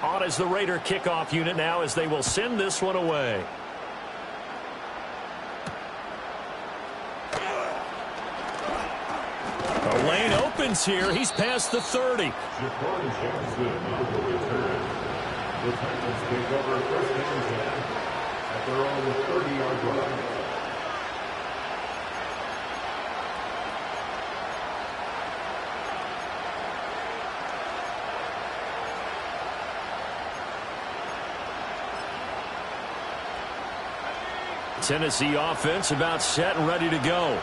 On as the Raider kickoff unit now as they will send this one away. The lane opens here. He's past the 30. The Titans take over first and 10 at their own 30-yard line. Tennessee offense about set and ready to go.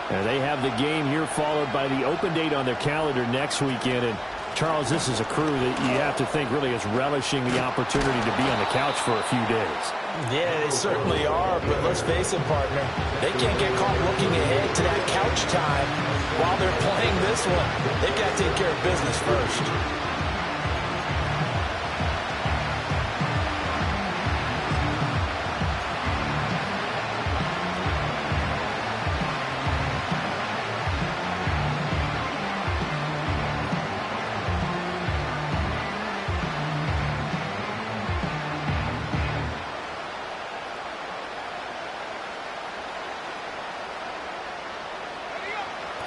And they have the game here followed by the open date on their calendar next weekend. And Charles, this is a crew that you have to think really is relishing the opportunity to be on the couch for a few days. Yeah, they certainly are, but let's face it, partner. They can't get caught looking ahead to that couch time while they're playing this one. They've got to take care of business first.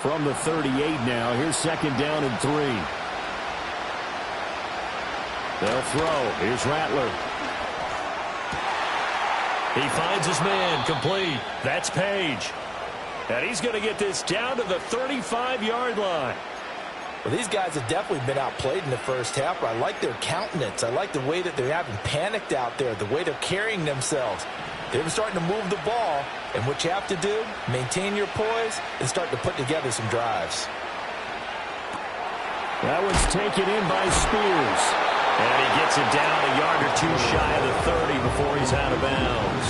From the 38 now, here's second down and 3. They'll throw. Here's Rattler. He finds his man, complete. That's Page. And he's going to get this down to the 35-yard line. Well, these guys have definitely been outplayed in the first half, but I like their countenance. I like the way that they haven't panicked out there, the way they're carrying themselves. They're starting to move the ball, and what you have to do, maintain your poise and start to put together some drives. That one's taken in by Spears. And he gets it down a yard or two shy of the 30 before he's out of bounds.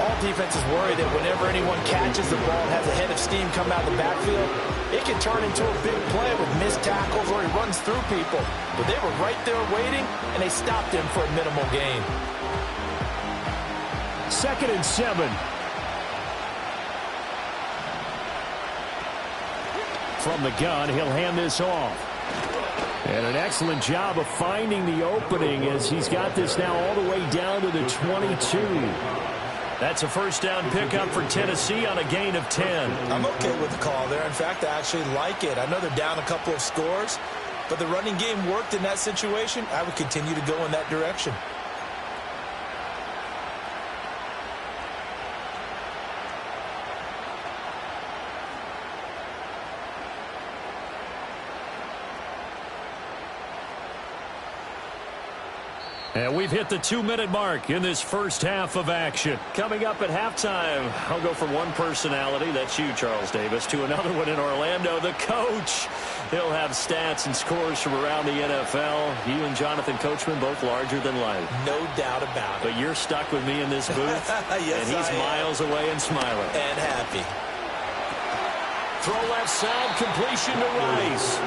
All defenses worry that whenever anyone catches the ball and has a head of steam come out of the backfield, it can turn into a big play with missed tackles or he runs through people. But they were right there waiting, and they stopped him for a minimal gain. 2nd and 7. From the gun, he'll hand this off. And an excellent job of finding the opening as he's got this now all the way down to the 22. That's a first down pickup for Tennessee on a gain of 10. I'm okay with the call there. In fact, I actually like it. I know they're down a couple of scores, but the running game worked in that situation. I would continue to go in that direction. And we've hit the 2-minute mark in this first half of action. Coming up at halftime, I'll go from one personality, that's you, Charles Davis, to another one in Orlando, the coach. He'll have stats and scores from around the NFL. You and Jonathan Coachman both larger than life. No doubt about it. But you're stuck with me in this booth, yes, and he's miles away and smiling. And happy. Throw left side, completion to Rice.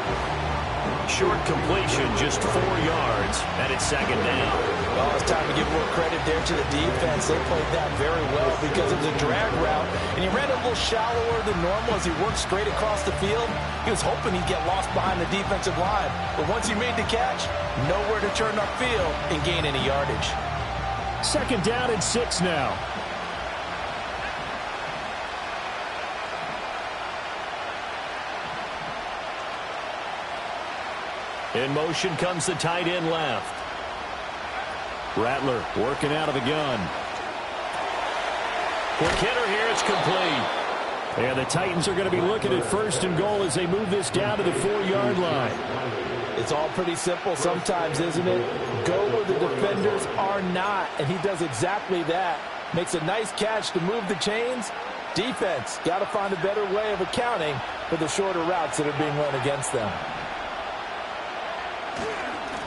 Short completion, just 4 yards, and it's second down. Well, it's time to give more credit there to the defense. They played that very well because it was a drag route, and he ran a little shallower than normal as he worked straight across the field. He was hoping he'd get lost behind the defensive line, but once he made the catch, nowhere to turn upfield and gain any yardage. Second down and 6 now. In motion comes the tight end left. Rattler working out of the gun. Quick hitter here, it's complete. And the Titans are going to be looking at first and goal as they move this down to the 4-yard line. It's all pretty simple sometimes, isn't it? Go where the defenders are not, and he does exactly that. Makes a nice catch to move the chains. Defense got to find a better way of accounting for the shorter routes that are being run against them.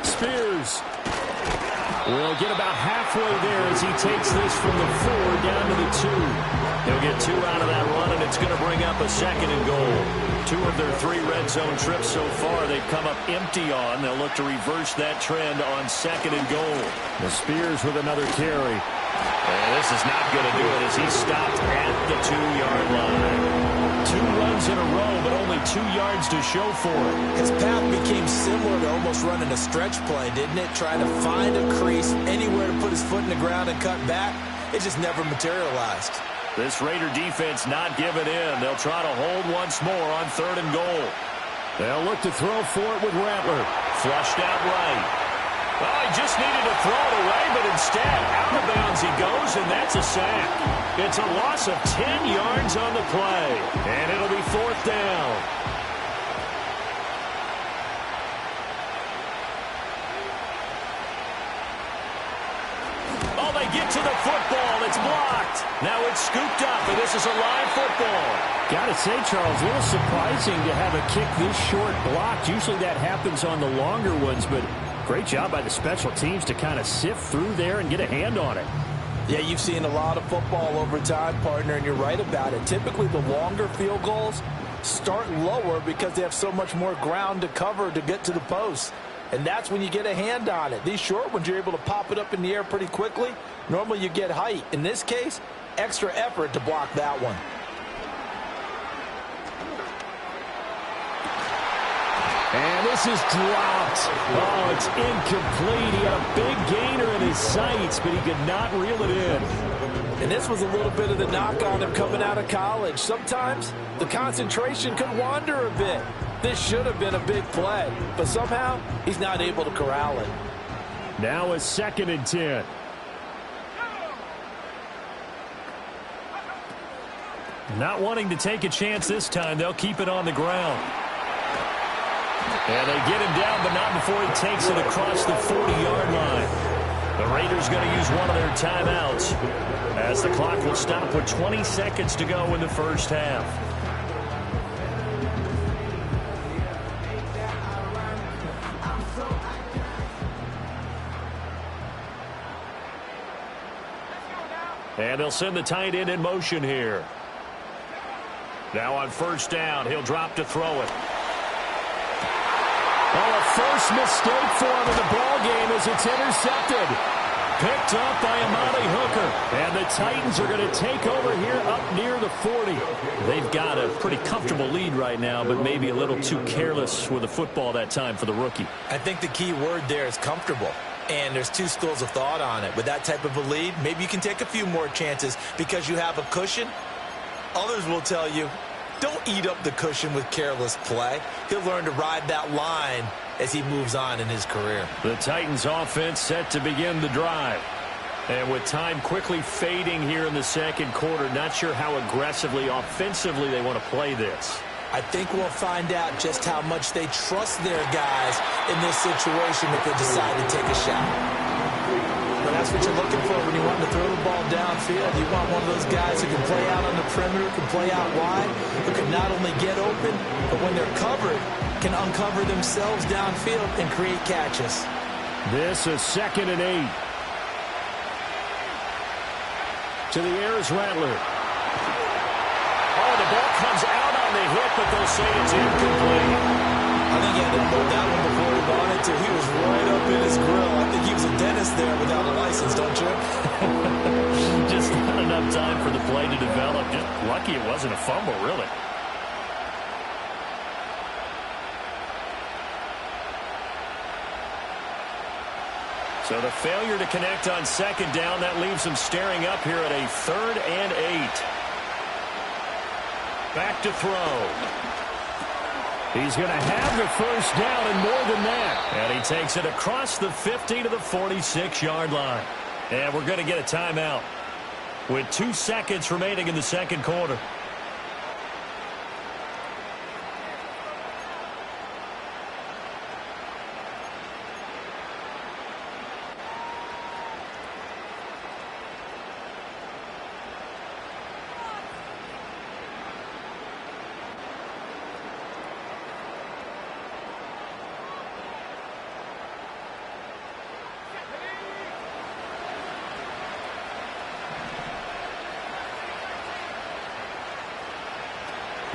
Spears will get about halfway there as he takes this from the 4 down to the 2. He'll get 2 out of that run, and it's going to bring up a second and goal. 2 of their 3 red zone trips so far they've come up empty on. They'll look to reverse that trend on second and goal. The Spears with another carry. And this is not going to do it as he stopped at the 2-yard line. 2 runs in a row, but only 2 yards to show for it. His path became similar to almost running a stretch play, didn't it? Trying to find a crease, anywhere to put his foot in the ground and cut back. It just never materialized. This Raider defense not giving in. They'll try to hold once more on 3rd and goal. They'll look to throw for it with Rattler. Flushed out right. Well, he just needed to throw it away, but instead, out of bounds he goes, and that's a sack. It's a loss of 10 yards on the play, and it'll be 4th down. Oh, they get to the football. It's blocked. Now it's scooped up, and this is a live football. Got to say, Charles, a little surprising to have a kick this short blocked. Usually that happens on the longer ones, but great job by the special teams to kind of sift through there and get a hand on it. Yeah, you've seen a lot of football over time, partner, and you're right about it. Typically, the longer field goals start lower because they have so much more ground to cover to get to the post. And that's when you get a hand on it. These short ones, you're able to pop it up in the air pretty quickly. Normally, you get height. In this case, extra effort to block that one. And this is dropped. Oh, it's incomplete. He had a big gainer in his sights, but he could not reel it in. And this was a little bit of the knock on him coming out of college. Sometimes the concentration could wander a bit. This should have been a big play, but somehow he's not able to corral it. Now a 2nd and 10. Not wanting to take a chance this time, they'll keep it on the ground. And they get him down, but not before he takes it across the 40-yard line. The Raiders going to use one of their timeouts as the clock will stop with 20 seconds to go in the first half. And they'll send the tight end in motion here. Now on 1st down, he'll drop to throw it. Oh, a first mistake for him in the ball game as it's intercepted. Picked up by Amani Hooker. And the Titans are going to take over here up near the 40. They've got a pretty comfortable lead right now, but maybe a little too careless with the football that time for the rookie. I think the key word there is comfortable. And there's 2 schools of thought on it. With that type of a lead, maybe you can take a few more chances because you have a cushion. Others will tell you, don't eat up the cushion with careless play. He'll learn to ride that line as he moves on in his career. The Titans offense set to begin the drive. And with time quickly fading here in the 2nd quarter, not sure how aggressively, offensively they want to play this. I think we'll find out just how much they trust their guys in this situation if they decide to take a shot. But that's what you're looking for when you want to throw the ball downfield. You want one of those guys who can play out on the perimeter, can play out wide, who can not only get open, but when they're covered, can uncover themselves downfield and create catches. This is 2nd and 8. To the air is Rattler. Oh, the ball comes out on the hit, but they'll say it's incomplete. I think he had to load that one before he wanted to. He was right up in his grill. I think he was a dentist there without a license, don't you? Just not enough time for the play to develop. Just lucky it wasn't a fumble, really. So the failure to connect on 2nd down, that leaves him staring up here at a 3rd and 8. Back to throw. He's going to have the 1st down and more than that. And he takes it across the 50 to the 46-yard line. And we're going to get a timeout with 2 seconds remaining in the 2nd quarter.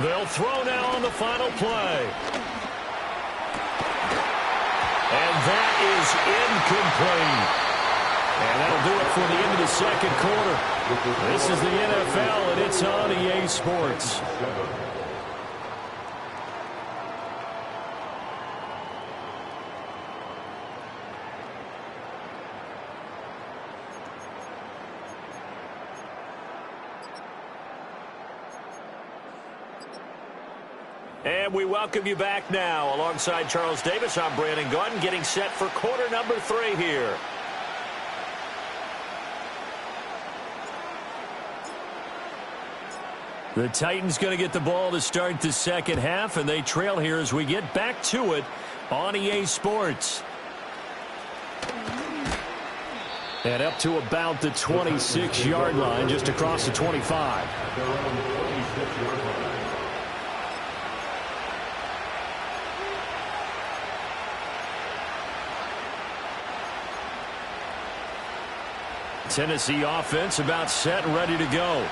They'll throw now on the final play. And that is incomplete. And that'll do it for the end of the second quarter. This is the NFL, and it's on EA Sports. And we welcome you back now. Alongside Charles Davis, I'm Brandon Gunn, getting set for quarter number 3 here. The Titans going to get the ball to start the second half, and they trail here as we get back to it on EA Sports. And up to about the 26-yard line, just across the 25. Tennessee offense about set and ready to go.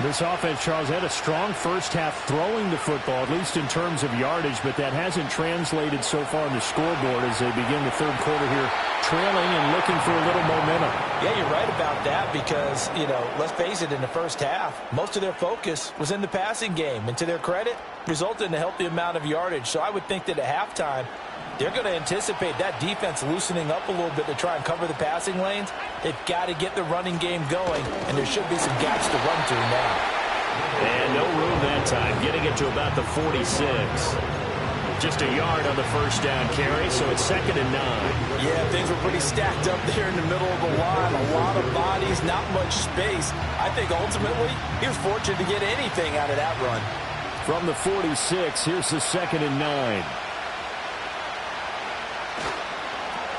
This offense, Charles, had a strong first half throwing the football, at least in terms of yardage, but that hasn't translated so far on the scoreboard as they begin the third quarter here, trailing and looking for a little momentum. Yeah, you're right about that because, let's face it, in the first half, most of their focus was in the passing game. And to their credit, resulted in a healthy amount of yardage. So I would think that at halftime, they're going to anticipate that defense loosening up a little bit to try and cover the passing lanes. They've got to get the running game going, and there should be some gaps to run through now. And no room that time, getting it to about the 46. Just a yard on the first down carry, so it's 2nd and 9. Yeah, things were pretty stacked up there in the middle of the line. A lot of bodies, not much space. I think ultimately he was fortunate to get anything out of that run. From the 46, here's the 2nd and 9.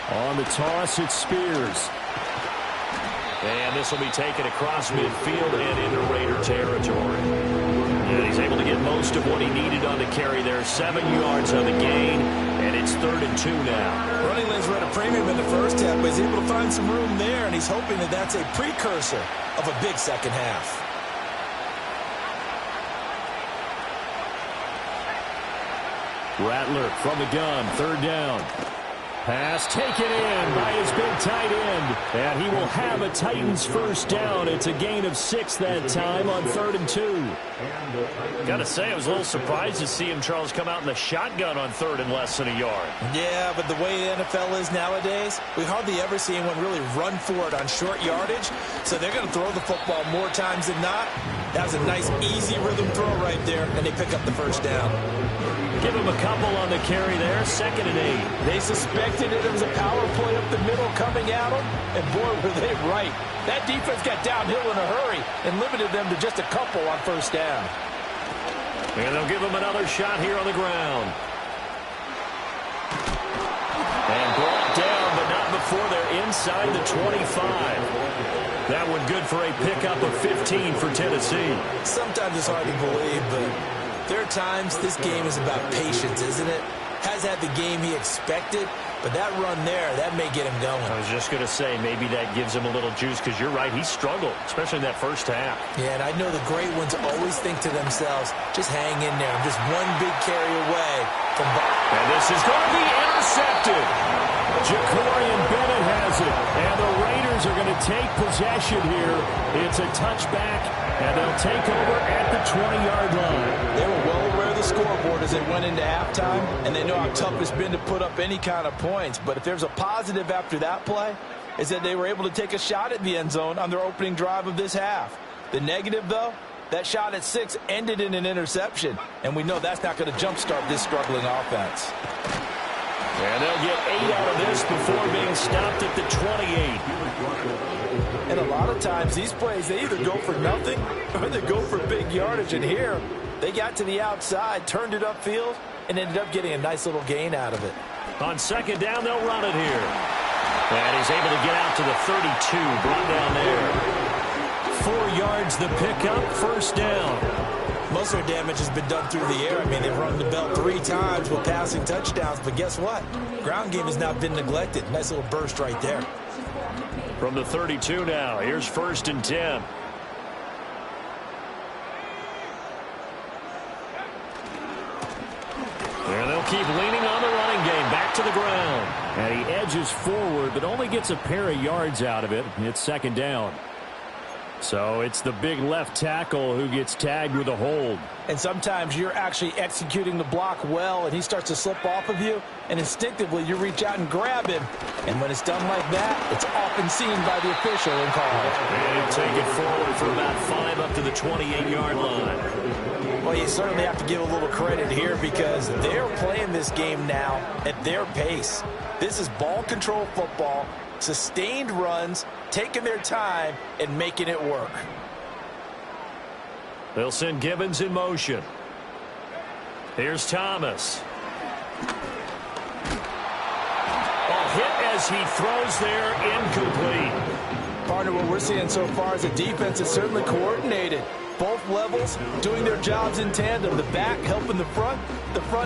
On the toss, it's Spears. And this will be taken across midfield and into Raider territory. And he's able to get most of what he needed on the carry there. 7 yards on the gain, and it's 3rd and 2 now. Running lanes were at a premium in the first half, but he's able to find some room there, and he's hoping that that's a precursor of a big second half. Rattler from the gun, 3rd down. Pass taken in by his big tight end. And he will have a Titans first down. It's a gain of 6 that time on 3rd and 2. Got to say, I was a little surprised to see him, Charles, come out in the shotgun on 3rd and less than a yard. Yeah, but the way the NFL is nowadays, we hardly ever see anyone really run for it on short yardage. So they're going to throw the football more times than not. That was a nice, easy rhythm throw right there, and they pick up the first down. Give him a couple on the carry there, 2nd and 8. They suspected it was a power play up the middle coming at them, and boy, were they right. That defense got downhill in a hurry and limited them to just a couple on first down. And they'll give him another shot here on the ground. And brought down, but not before they're inside the 25. That one good for a pickup of 15 for Tennessee. Sometimes it's hard to believe, but there are times this game is about patience, isn't it? Has had the game he expected, but that run there, that may get him going. I was just going to say, maybe that gives him a little juice, because you're right, he struggled, especially in that first half. Yeah, and I know the great ones always think to themselves, just hang in there. I'm just one big carry away from... And this is going to be intercepted. Jacorian Bennett has it, and the Raiders are going to take possession here. It's a touchback, and they'll take over at the 20-yard line. They were well aware of the scoreboard as they went into halftime, and they know how tough it's been to put up any kind of points. But if there's a positive after that play, is that they were able to take a shot at the end zone on their opening drive of this half. The negative, though, that shot at 6 ended in an interception, and we know that's not going to jumpstart this struggling offense. And they'll get 8 out of this before being stopped at the 28. And a lot of times these plays, they either go for nothing or they go for big yardage. And here, they got to the outside, turned it upfield, and ended up getting a nice little gain out of it. On 2nd down, they'll run it here. And he's able to get out to the 32, brought down there. 4 yards the pickup, first down. Most of their damage has been done through the air. I mean, they've run the belt 3 times with passing touchdowns, but guess what? Ground game has not been neglected. Nice little burst right there. From the 32 now, here's 1st and 10. And they'll keep leaning on the running game. Back to the ground. And he edges forward, but only gets a pair of yards out of it. It's second down. So it's the big left tackle who gets tagged with a hold. And sometimes you're actually executing the block well, and he starts to slip off of you, and instinctively you reach out and grab him. And when it's done like that, it's often seen by the official and called. And take it forward for about 5 up to the 28-yard line. Well, you certainly have to give a little credit here because they're playing this game now at their pace. This is ball control football, sustained runs, taking their time and making it work. They'll send Gibbons in motion. Here's Thomas. A hit as he throws there, incomplete. Partner, what we're seeing so far is a defense is certainly coordinated. Both levels doing their jobs in tandem. The back helping the front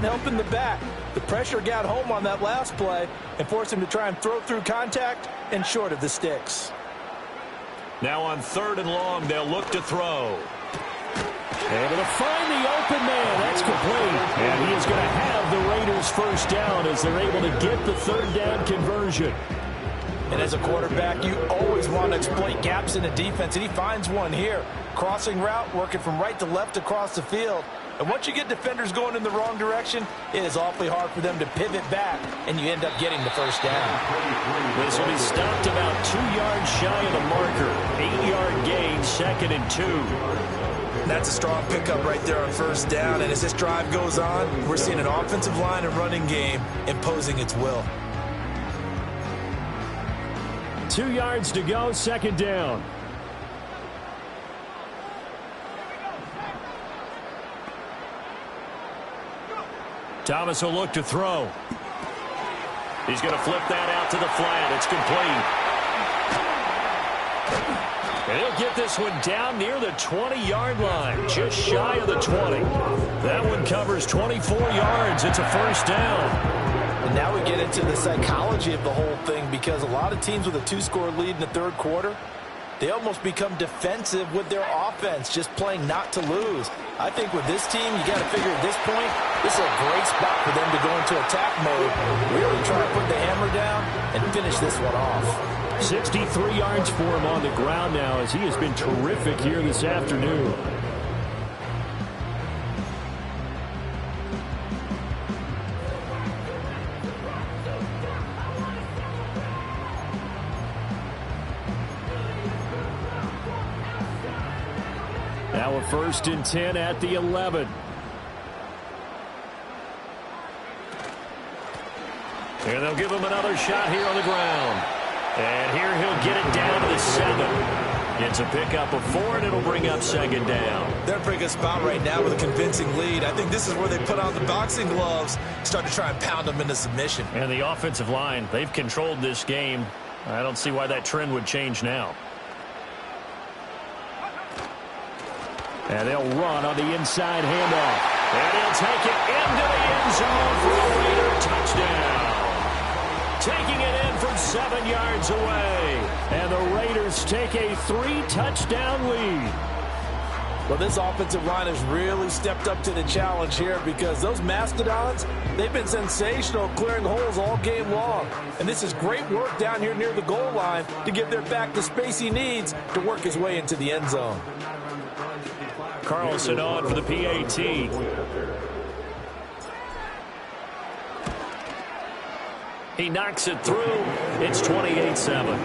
helping the back. The pressure got home on that last play and forced him to try and throw through contact and short of the sticks. Now on 3rd and long, they'll look to throw. Able to find the open man. That's complete. And he is going to have the Raiders first down as they're able to get the 3rd down conversion. And as a quarterback, you always want to exploit gaps in the defense, and he finds one here. Crossing route, working from right to left across the field. And once you get defenders going in the wrong direction, it is awfully hard for them to pivot back, and you end up getting the first down. This will be stopped about 2 yards shy of the marker. 8-yard gain, 2nd and 2. That's a strong pickup right there on first down, and as this drive goes on, we're seeing an offensive line and running game imposing its will. 2 yards to go, 2nd down. Thomas will look to throw. He's going to flip that out to the flat. It's complete. And he'll get this one down near the 20-yard line, just shy of the 20. That one covers 24 yards. It's a first down. And now we get into the psychology of the whole thing because a lot of teams with a 2-score lead in the 3rd quarter, they almost become defensive with their offense, just playing not to lose. I think with this team, you got to figure at this point, this is a great spot for them to go into attack mode, really try to put the hammer down and finish this one off. 63 yards for him on the ground now as he has been terrific here this afternoon. Now a 1st and 10 at the 11. And they'll give him another shot here on the ground. And here he'll get it down to the 7. It's a pickup of 4, and it'll bring up 2nd down. They're in a pretty good spot right now with a convincing lead. I think this is where they put on the boxing gloves, start to try and pound them into submission. And the offensive line, they've controlled this game. I don't see why that trend would change now. And they'll run on the inside handoff. And he'll take it into the end zone for a Raider touchdown. Taking it in from 7 yards away. And the Raiders take a 3-touchdown lead. Well, this offensive line has really stepped up to the challenge here because those Mastodons, they've been sensational clearing holes all game long. And this is great work down here near the goal line to give their back the space he needs to work his way into the end zone. Carlson on for the PAT. He knocks it through. It's 28-7.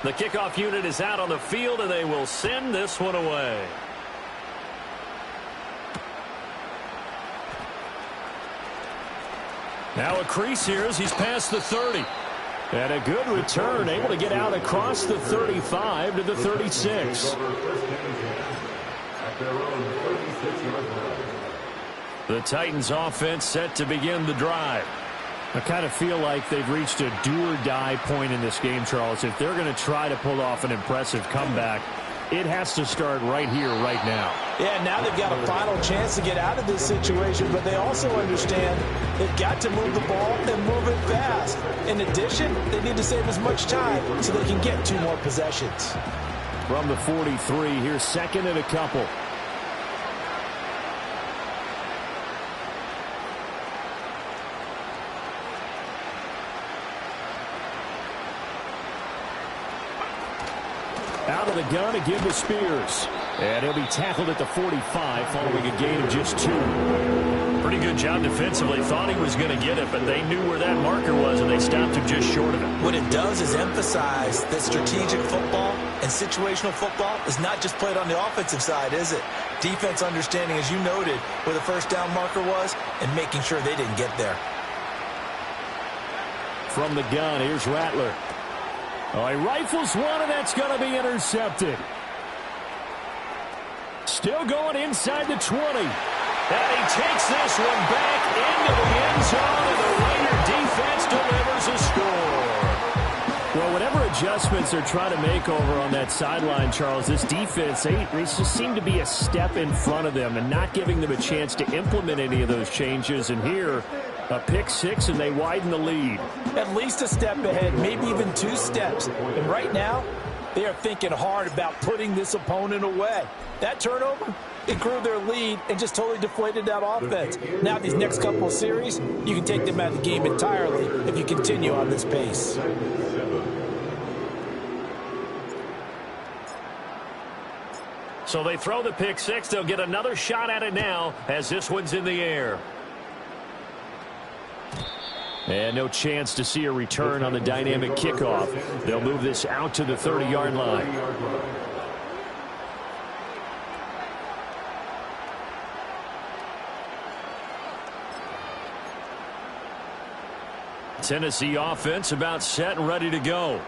The kickoff unit is out on the field, and they will send this one away. Now a crease here as he's past the 30. And a good return, able to get out across the 35 to the 36. The Titans offense set to begin the drive. I kind of feel like they've reached a do-or-die point in this game, Charles. If they're going to try to pull off an impressive comeback, it has to start right here, right now. Yeah, now they've got a final chance to get out of this situation, but they also understand they've got to move the ball and move it fast. In addition, they need to save as much time so they can get 2 more possessions. From the 43, here's second and a couple. Out of the gun again to Spears. And he'll be tackled at the 45 following a gain of just 2. Pretty good job defensively. Thought he was going to get it, but they knew where that marker was, and they stopped him just short of it. What it does is emphasize that strategic football and situational football is not just played on the offensive side, is it? Defense understanding, as you noted, where the first down marker was and making sure they didn't get there. From the gun, here's Rattler. Oh, he rifles one, and that's going to be intercepted. Still going inside the 20. And he takes this one back into the end zone, and the Raider defense delivers a score. Well, whatever adjustments they're trying to make over on that sideline, Charles, this defense, they just seem to be a step in front of them and not giving them a chance to implement any of those changes. And here, a pick 6, and they widen the lead. At least a step ahead, maybe even 2 steps. And right now, they are thinking hard about putting this opponent away. That turnover, it grew their lead and just totally deflated that offense. Now, these next couple of series, you can take them out of the game entirely if you continue on this pace. So they throw the pick 6. They'll get another shot at it now as this one's in the air. And no chance to see a return on the dynamic kickoff. They'll move this out to the 30-yard line. Tennessee offense about set and ready to go.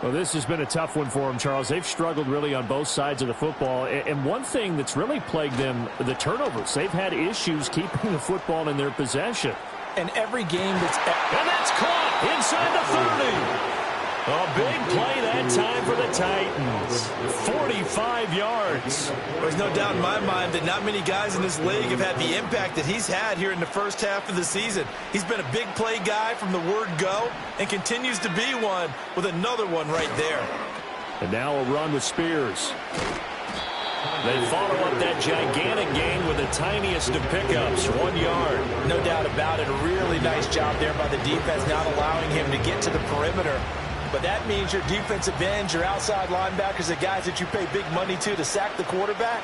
Well, this has been a tough one for them, Charles. They've struggled really on both sides of the football. And one thing that's really plagued them, the turnovers. They've had issues keeping the football in their possession. And every game that's... And that's caught inside the 30. A big play that time for the Titans. 45 yards. There's no doubt in my mind that not many guys in this league have had the impact that he's had here in the first half of the season. He's been a big play guy from the word go and continues to be one with another one right there. And now a run with Spears. They follow up that gigantic gain with the tiniest of pickups, 1 yard. No doubt about it. A really nice job there by the defense, not allowing him to get to the perimeter. But that means your defensive ends, your outside linebackers, the guys that you pay big money to sack the quarterback,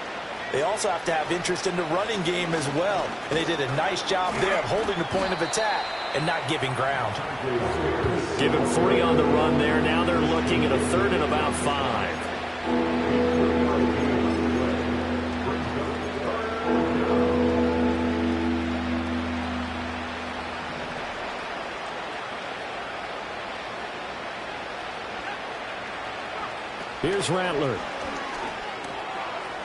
they also have to have interest in the running game as well. And they did a nice job there of holding the point of attack and not giving ground. Given 3 on the run there. Now they're looking at a 3rd and about 5. Here's Rattler.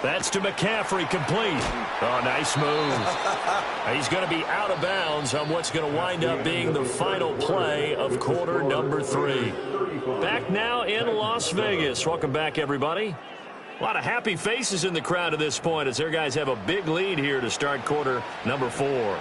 That's to McCaffrey, complete. Oh, nice move. He's going to be out of bounds on what's going to wind up being the final play of quarter number 3. Back now in Las Vegas. Welcome back, everybody. A lot of happy faces in the crowd at this point as their guys have a big lead here to start quarter number 4.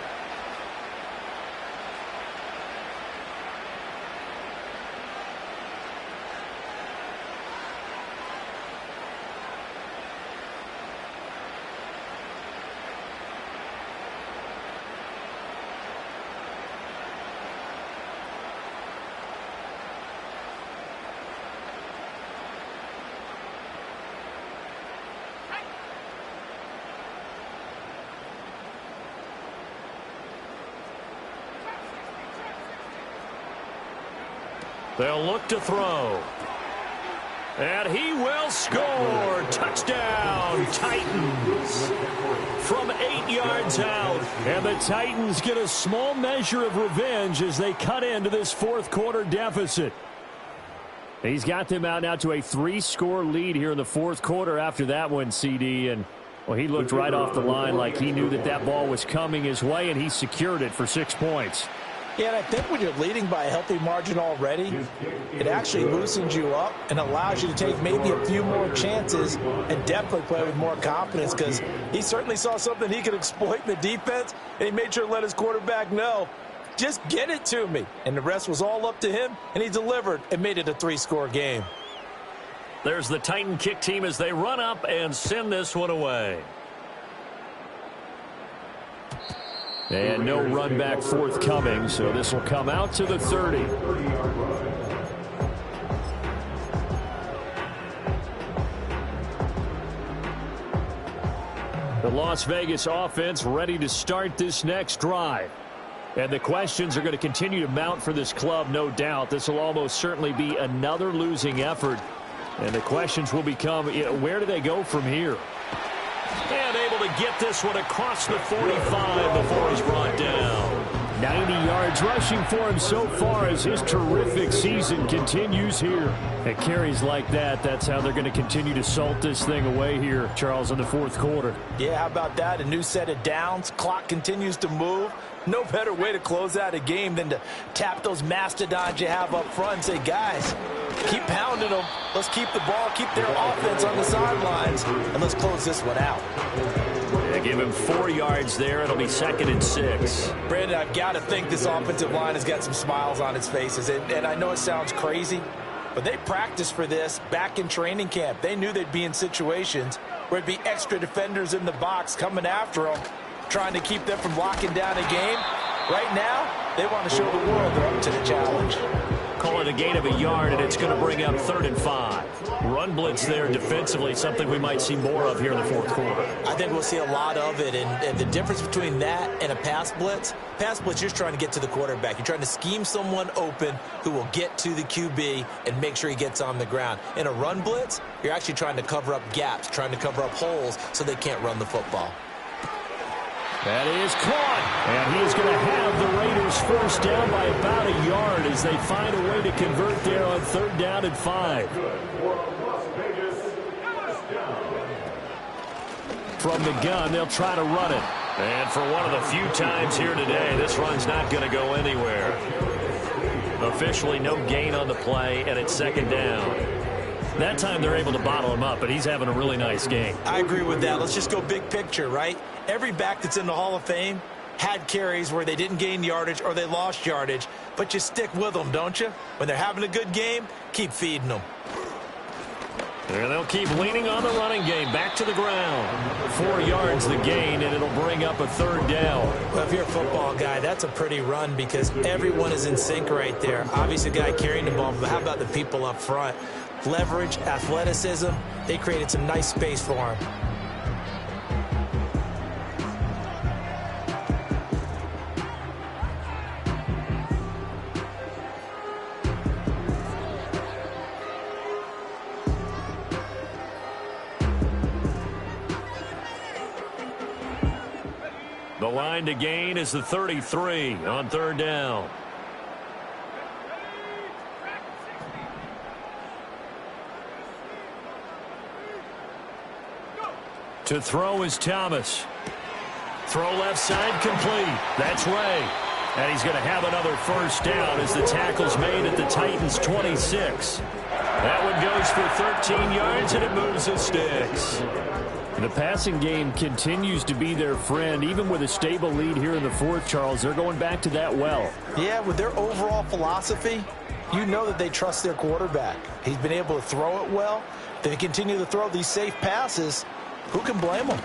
They'll look to throw. And he will score. Touchdown, Titans. From 8 yards out. And the Titans get a small measure of revenge as they cut into this fourth quarter deficit. He's got them out now to a 3-score lead here in the fourth quarter after that one, CD. And, well, he looked right off the line like he knew that that ball was coming his way, and he secured it for 6 points. Yeah, and I think when you're leading by a healthy margin already, it actually loosens you up and allows you to take maybe a few more chances and definitely play with more confidence because he certainly saw something he could exploit in the defense, and he made sure to let his quarterback know, just get it to me. And the rest was all up to him, and he delivered and made it a 3-score game. There's the Titan kick team as they run up and send this one away. And no run back forthcoming, so this will come out to the 30. The Las Vegas offense ready to start this next drive. And the questions are going to continue to mount for this club, no doubt. This will almost certainly be another losing effort. And the questions will become, where do they go from here? And able to get this one across the 45 before he's brought down. 90 yards rushing for him so far as his terrific season continues here. At carries like that, that's how they're going to continue to salt this thing away here, Charles, in the fourth quarter. Yeah, how about that? A new set of downs. Clock continues to move. No better way to close out a game than to tap those mastodons you have up front and say, guys, keep pounding them. Let's keep the ball, keep their offense on the sidelines, and let's close this one out. Yeah, give him 4 yards there. It'll be 2nd and 6. Brandon, I've got to think this offensive line has got some smiles on its faces. And I know it sounds crazy, but they practiced for this back in training camp. They knew they'd be in situations where it'd be extra defenders in the box coming after them, trying to keep them from locking down a game. Right now, they want to show the world they're up to the challenge. Call it a gain of a yard, and it's going to bring up 3rd and 5. Run blitz there defensively, something we might see more of here in the fourth quarter. I think we'll see a lot of it, and the difference between that and a pass blitz, you're just trying to get to the quarterback. You're trying to scheme someone open who will get to the QB and make sure he gets on the ground. In a run blitz, you're actually trying to cover up gaps, trying to cover up holes so they can't run the football. That is caught, and he is going to have the Raiders first down by about a yard as they find a way to convert there on 3rd down and 5. From the gun, they'll try to run it. And for one of the few times here today, this run's not going to go anywhere. Officially no gain on the play, and it's 2nd down. That time they're able to bottle him up, but he's having a really nice game. I agree with that. Let's just go big picture, right? Every back that's in the Hall of Fame had carries where they didn't gain yardage or they lost yardage, but you stick with them, don't you? When they're having a good game, keep feeding them. And they'll keep leaning on the running game. Back to the ground. 4 yards the gain, and it'll bring up a 3rd down. Well, if you're a football guy, that's a pretty run because everyone is in sync right there. Obviously, the guy carrying the ball, but how about the people up front? Leverage, athleticism, they created some nice space for him. The line to gain is the 33 on 3rd down. To throw is Thomas. Throw left side complete. That's Ray. And he's going to have another first down as the tackle's made at the Titans' 26. That one goes for 13 yards, and it moves the sticks. The passing game continues to be their friend. Even with a stable lead here in the fourth, Charles, they're going back to that well. Yeah, with their overall philosophy, you know that they trust their quarterback. He's been able to throw it well. They continue to throw these safe passes. Who can blame them?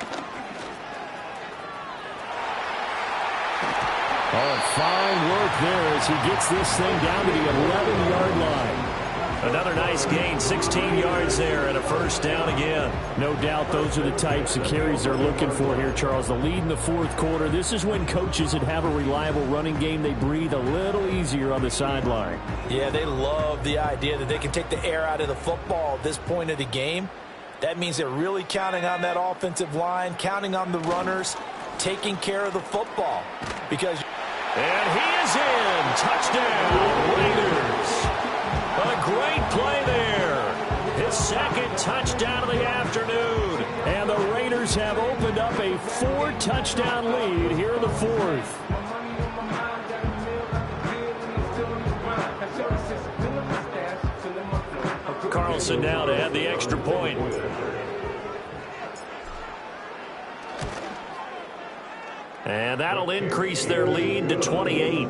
Oh, fine work there as he gets this thing down to the 11-yard line. Another nice gain, 16 yards there, and a first down again. No doubt those are the types of carries they're looking for here, Charles. The lead in the fourth quarter. This is when coaches that have a reliable running game, they breathe a little easier on the sideline. Yeah, they love the idea that they can take the air out of the football at this point of the game. That means they're really counting on that offensive line, counting on the runners, taking care of the football. Because and he is in. Touchdown, Raiders. A great play there. His 2nd touchdown of the afternoon. And the Raiders have opened up a 4-touchdown lead here in the fourth. Carlson now to add the extra point. And that'll increase their lead to 28.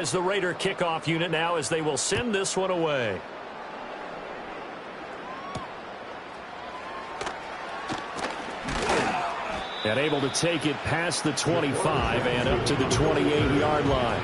is the Raider kickoff unit now as they will send this one away. And able to take it past the 25 and up to the 28-yard line.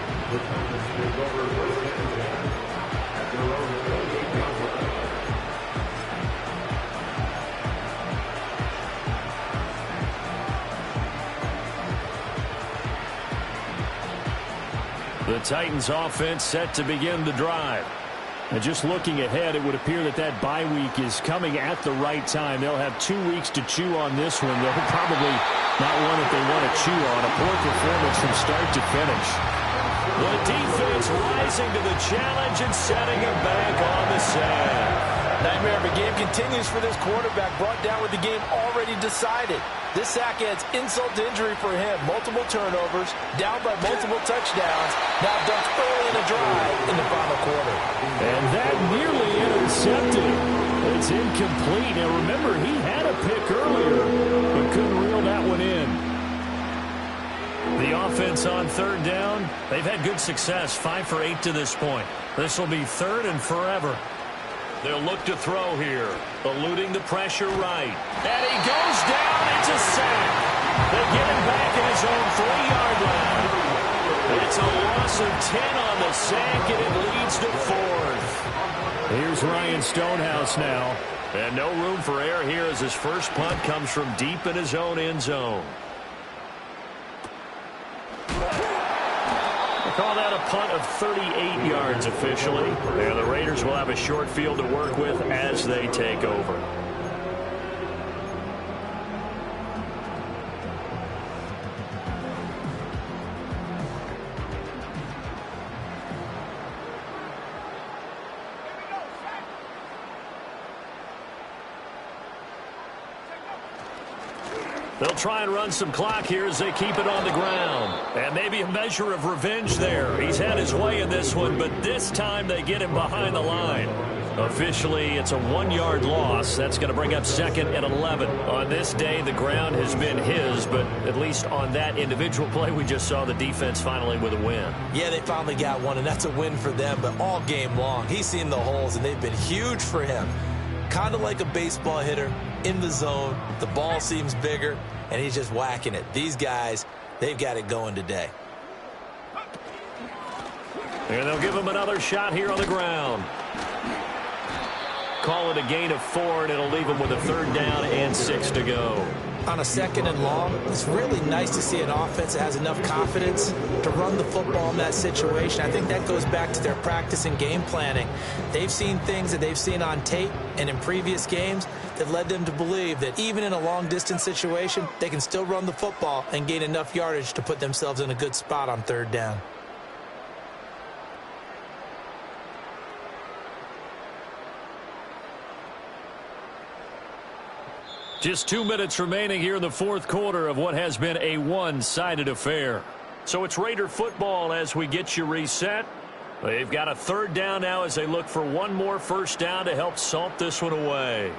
The Titans offense set to begin the drive. And just looking ahead, it would appear that that bye week is coming at the right time. They'll have 2 weeks to chew on this one. They'll probably not one that they want to chew on. A poor performance from start to finish. The defense rising to the challenge and setting him back on the sand. Nightmare of a game continues for this quarterback, brought down with the game already decided. This sack adds insult to injury for him. Multiple turnovers, down by multiple touchdowns, now dunked early in the drive in the final quarter. And that nearly intercepted. It's incomplete. Now remember, he had a pick earlier, but couldn't reel that one in. The offense on third down, they've had good success, 5 for 8 to this point. This will be third and forever. They'll look to throw here, eluding the pressure right. And he goes down. It's a sack. They get him back in his own 3-yard line. It's a loss of 10 on the sack, and it leads to fourth. Here's Ryan Stonehouse now. And no room for error here as his first punt comes from deep in his own end zone. Call that a punt of 38 yards officially. And the Raiders will have a short field to work with as they take over. They'll try and run some clock here as they keep it on the ground. And maybe a measure of revenge there. He's had his way in this one, but this time they get him behind the line. Officially, it's a 1-yard loss. That's going to bring up 2nd and 11. On this day, the ground has been his, but at least on that individual play, we just saw the defense finally with a win. Yeah, they finally got one, and that's a win for them, but all game long, he's seen the holes, and they've been huge for him. Kind of like a baseball hitter in the zone. The ball seems bigger, and he's just whacking it. These guys, they've got it going today. And they'll give him another shot here on the ground. Call it a gain of 4, and it'll leave him with a 3rd down and 6 to go. On a 2nd and long, it's really nice to see an offense that has enough confidence to run the football in that situation. I think that goes back to their practice and game planning. They've seen things that they've seen on tape and in previous games that led them to believe that even in a long-distance situation, they can still run the football and gain enough yardage to put themselves in a good spot on 3rd down. Just 2 minutes remaining here in the 4th quarter of what has been a one-sided affair. So it's Raider football as we get you reset. They've got a 3rd down now as they look for one more first down to help salt this one away.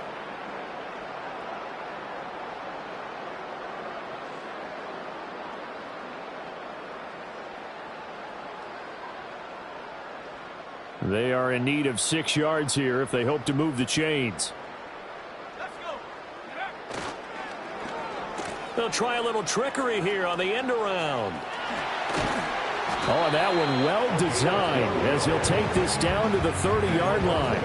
They are in need of 6 yards here if they hope to move the chains. They'll try a little trickery here on the end around. Oh, that one well designed as he'll take this down to the 30-yard line.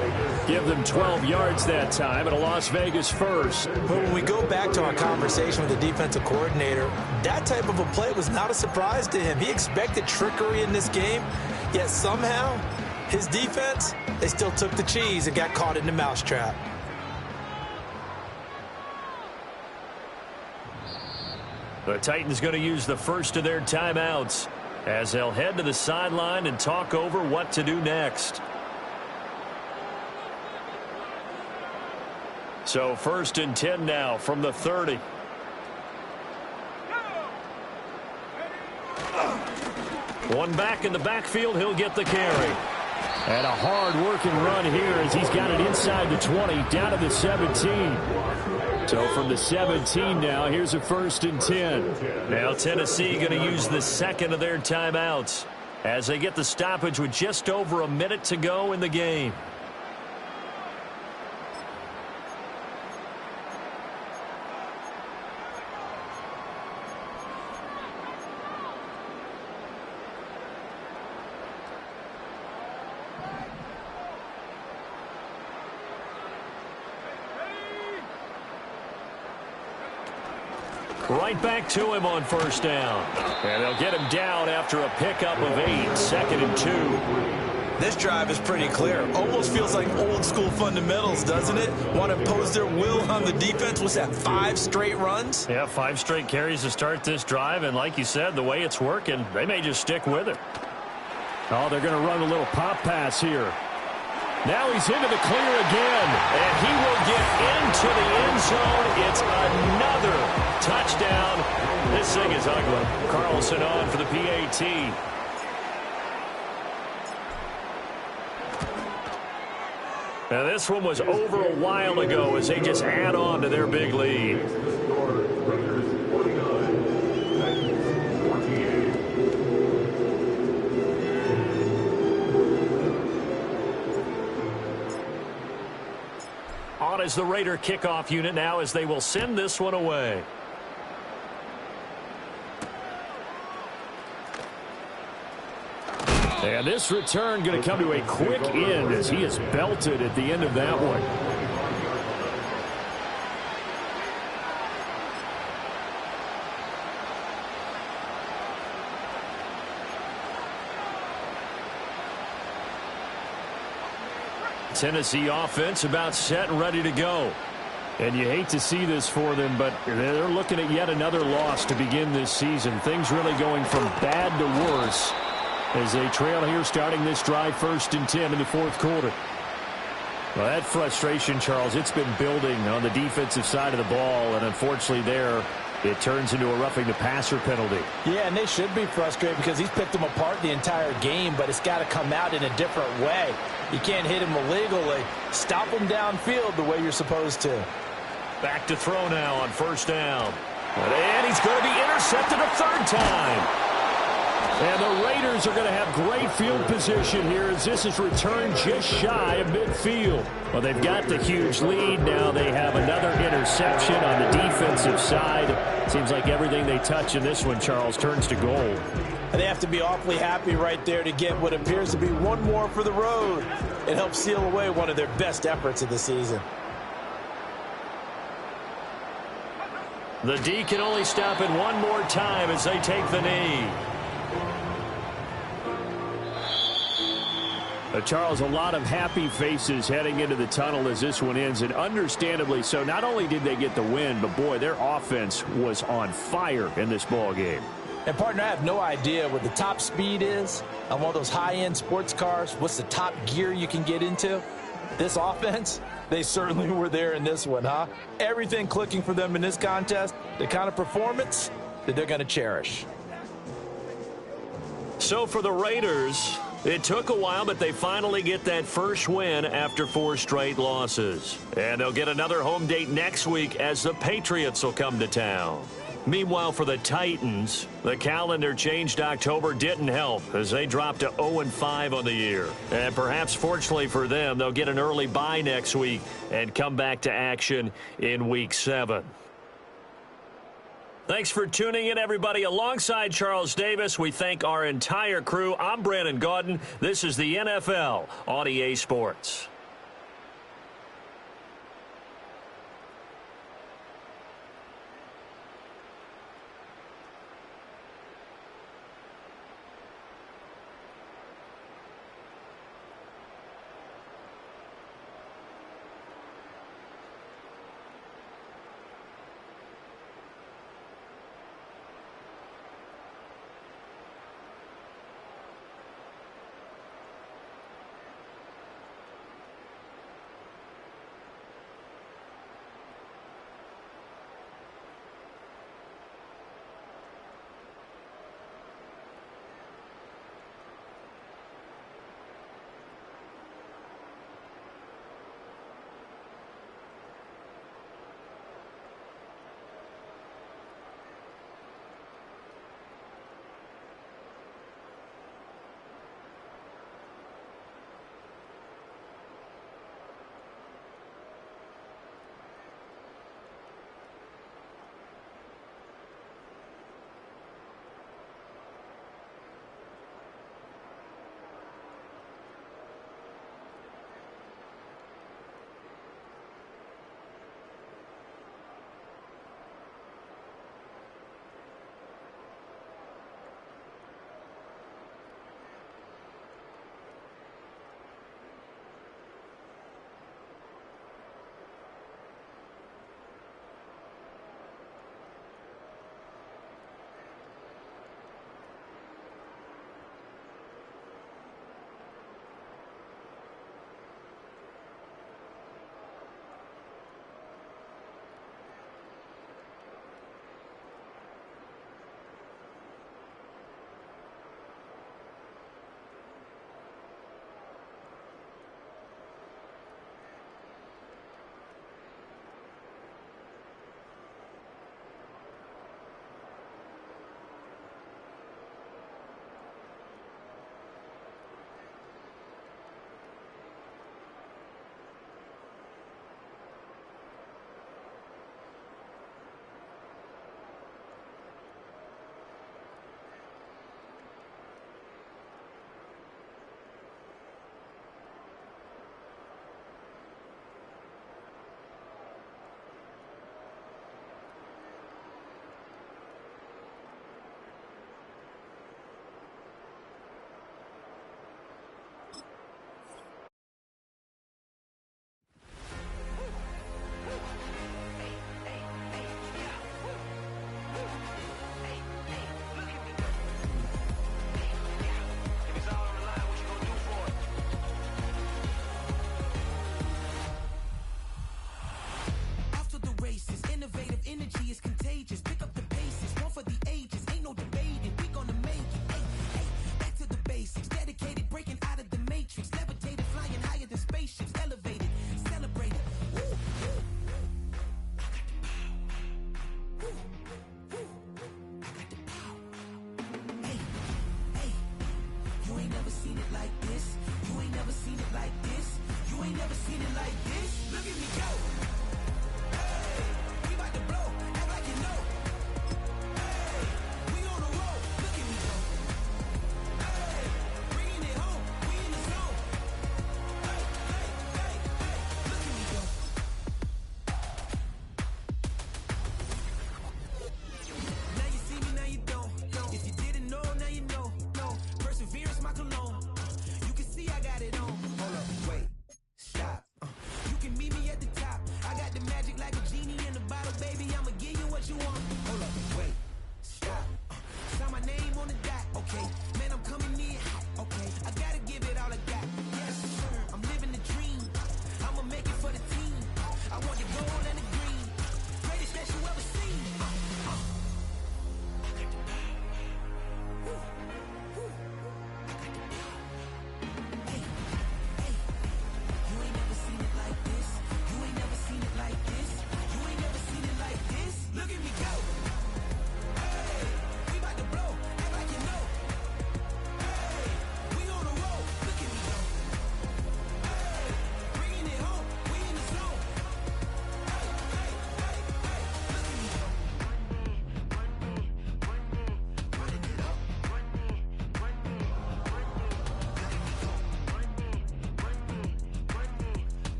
Give them 12 yards that time and a Las Vegas first. But when we go back to our conversation with the defensive coordinator, that type of a play was not a surprise to him. He expected trickery in this game, yet somehow his defense, they still took the cheese and got caught in the mousetrap. The Titans going to use the first of their timeouts as they'll head to the sideline and talk over what to do next. So 1st and 10 now from the 30. One back in the backfield, he'll get the carry. And a hard-working run here as he's got it inside the 20, down to the 17. So from the 17 now, here's a 1st and 10. Now Tennessee going to use the 2nd of their timeouts. as they get the stoppage with just over a minute to go in the game. Right back to him on first down. And they'll get him down after a pickup of 8, 2nd and 2. This drive is pretty clear. Almost feels like old school fundamentals, doesn't it? Want to impose their will on the defense. What's that, 5 straight runs? Yeah, 5 straight carries to start this drive. And like you said, the way it's working, they may just stick with it. Oh, they're going to run a little pop pass here. Now he's into the clear again. And he will get into the end zone. It's another touchdown. This thing is ugly. Carlson on for the PAT. Now this one was over a while ago as they just add on to their big lead. On as the Raider kickoff unit now as they will send this one away. And this return going to come to a quick end as he is belted at the end of that one. Tennessee offense about set and ready to go. And you hate to see this for them, but they're looking at yet another loss to begin this season. Things really going from bad to worse as they trail here starting this drive 1st and 10 in the 4th quarter. Well, that frustration, Charles, it's been building on the defensive side of the ball, and unfortunately there it turns into a roughing the passer penalty. Yeah, and they should be frustrated because he's picked them apart the entire game, but it's got to come out in a different way. You can't hit him illegally. Stop him downfield the way you're supposed to. Back to throw now on first down. And he's going to be intercepted a 3rd time. And the Raiders are going to have great field position here as this is returned just shy of midfield. Well, they've got the huge lead. Now they have another interception on the defensive side. Seems like everything they touch in this one, Charles, turns to gold. And they have to be awfully happy right there to get what appears to be one more for the road. It helps seal away one of their best efforts of the season. The D can only stop it one more time as they take the knee. Charles, a lot of happy faces heading into the tunnel as this one ends, and understandably so. Not only did they get the win, but boy, their offense was on fire in this ball game. And partner, I have no idea what the top speed is on one of those high-end sports cars. What's the top gear you can get into? This offense, they certainly were there in this one, huh? Everything clicking for them in this contest, the kind of performance that they're going to cherish. So for the Raiders, it took a while, but they finally get that first win after 4 straight losses. And they'll get another home date next week as the Patriots will come to town. Meanwhile, for the Titans, the calendar changed October didn't help as they dropped to 0-5 on the year. And perhaps fortunately for them, they'll get an early bye next week and come back to action in Week 7. Thanks for tuning in, everybody. Alongside Charles Davis, we thank our entire crew. I'm Brandon Gaudin. This is the NFL on EA Sports.